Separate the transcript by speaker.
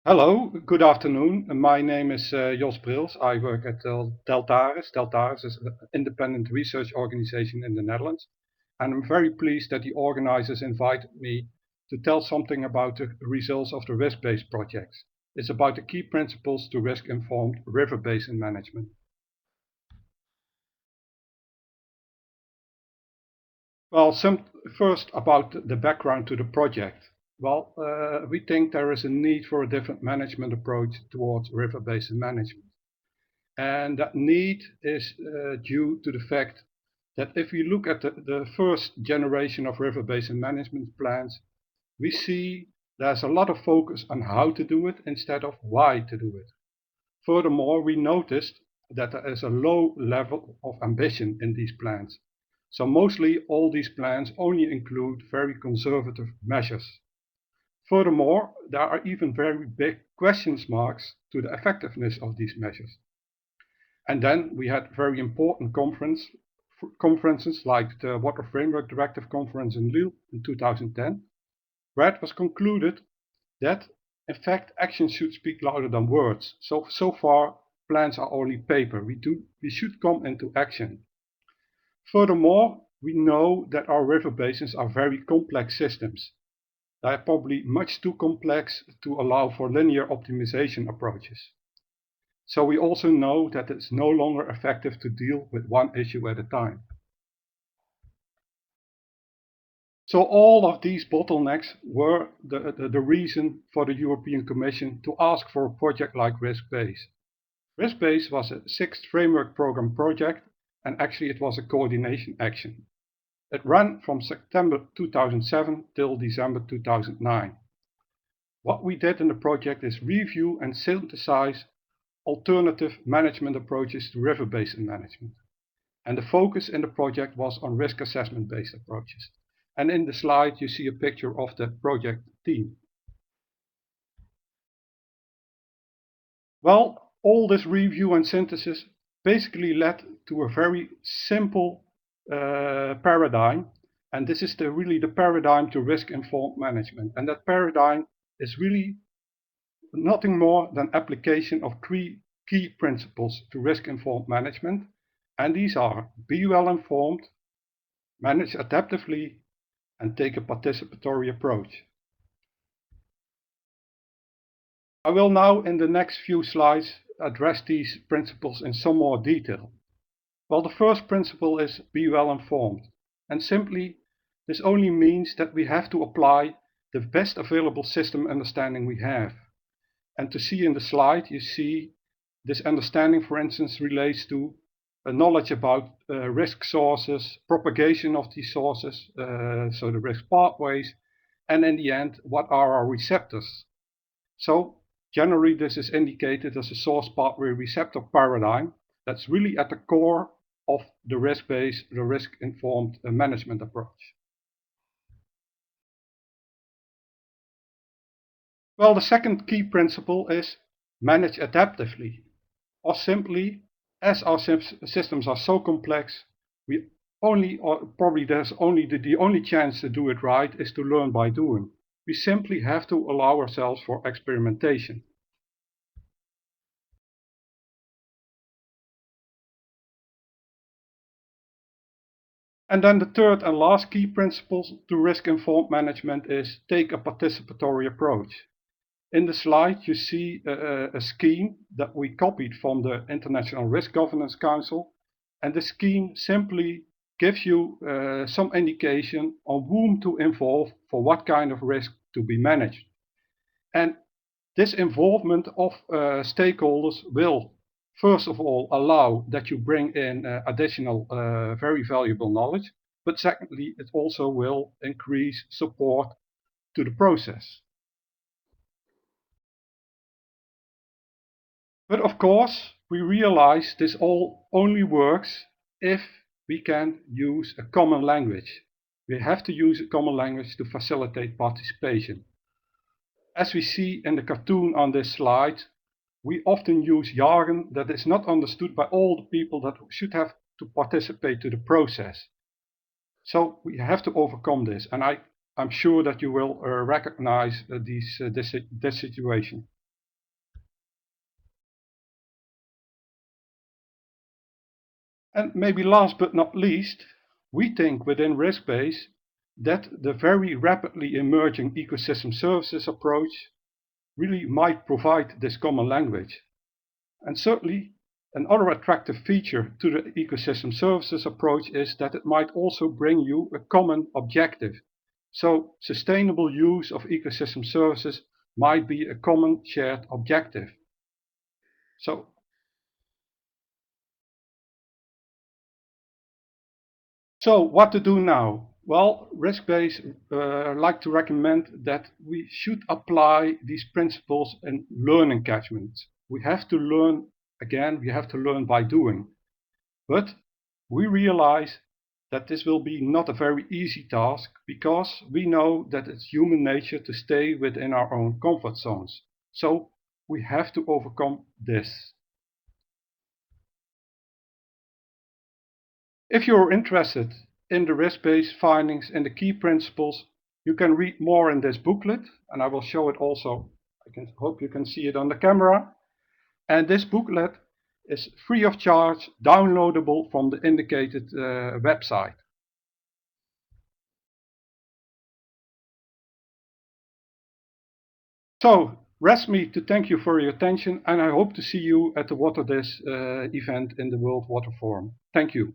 Speaker 1: Hello, good afternoon. My name is Jos Brils. I work at Deltares. Deltares is an independent research organization in the Netherlands. And I'm very pleased that the organizers invited me to tell something about the results of the risk-based projects. It's about the key principles to risk-informed river basin management. Well, first about the background to the project. Well, we think there is a need for a different management approach towards river basin management. And that need is due to the fact that if we look at the first generation of river basin management plans, we see there's a lot of focus on how to do it instead of why to do it. Furthermore, we noticed that there is a low level of ambition in these plans. So mostly all these plans only include very conservative measures. Furthermore, there are even very big question marks to the effectiveness of these measures. And then we had very important conferences like the Water Framework Directive Conference in Lille in 2010, where it was concluded that in fact action should speak louder than words. So far plans are only paper. We should come into action. Furthermore, we know that our river basins are very complex systems. They are probably much too complex to allow for linear optimization approaches. So we also know that it's no longer effective to deal with one issue at a time. So all of these bottlenecks were the reason for the European Commission to ask for a project like RISC-BASE. RISC-BASE was a sixth framework program project, and actually it was a coordination action. It ran from September 2007 till December 2009. What we did in the project is review and synthesize alternative management approaches to river basin management. And the focus in the project was on risk assessment based approaches. And in the slide you see a picture of the project team. Well, all this review and synthesis basically led to a very simple paradigm. And this is really the paradigm to risk-informed management. And that paradigm is really nothing more than application of three key principles to risk-informed management, and these are: be well informed, manage adaptively, and take a participatory approach. I will now in the next few slides address these principles in some more detail. Well, the first principle is be well informed, and simply this only means that we have to apply the best available system understanding we have. And to see in the slide, you see this understanding, for instance, relates to knowledge about risk sources, propagation of these sources, so the risk pathways, and in the end, what are our receptors? So generally this is indicated as a source pathway receptor paradigm that's really at the core of the risk-based, the risk-informed management approach. Well, the second key principle is manage adaptively, or simply, as our systems are so complex, we only, or probably there's only the only chance to do it right is to learn by doing. We simply have to allow ourselves for experimentation. And then the third and last key principle to risk-informed management is take a participatory approach. In the slide you see a scheme that we copied from the International Risk Governance Council, and the scheme simply gives you some indication on whom to involve for what kind of risk to be managed. And this involvement of stakeholders will first of all allow that you bring in additional very valuable knowledge, but secondly it also will increase support to the process. But of course, we realize this all only works if we can use a common language. We have to use a common language to facilitate participation. As we see in the cartoon on this slide, we often use jargon that is not understood by all the people that should have to participate to the process. So we have to overcome this, and I'm sure that you will recognize this situation. And maybe last but not least, we think within Riskbase that the very rapidly emerging ecosystem services approach really might provide this common language. And certainly another attractive feature to the ecosystem services approach is that it might also bring you a common objective. So sustainable use of ecosystem services might be a common shared objective. So what to do now? Well, Riskbase like to recommend that we should apply these principles in learning catchments. We have to learn, again, we have to learn by doing. But we realize that this will be not a very easy task because we know that it's human nature to stay within our own comfort zones. So we have to overcome this. If you're interested in the risk-based findings and the key principles, you can read more in this booklet, and I will show it also. I hope you can see it on the camera. And this booklet is free of charge, downloadable from the indicated website. So, rest me to thank you for your attention, and I hope to see you at the WaterDis event in the World Water Forum. Thank you.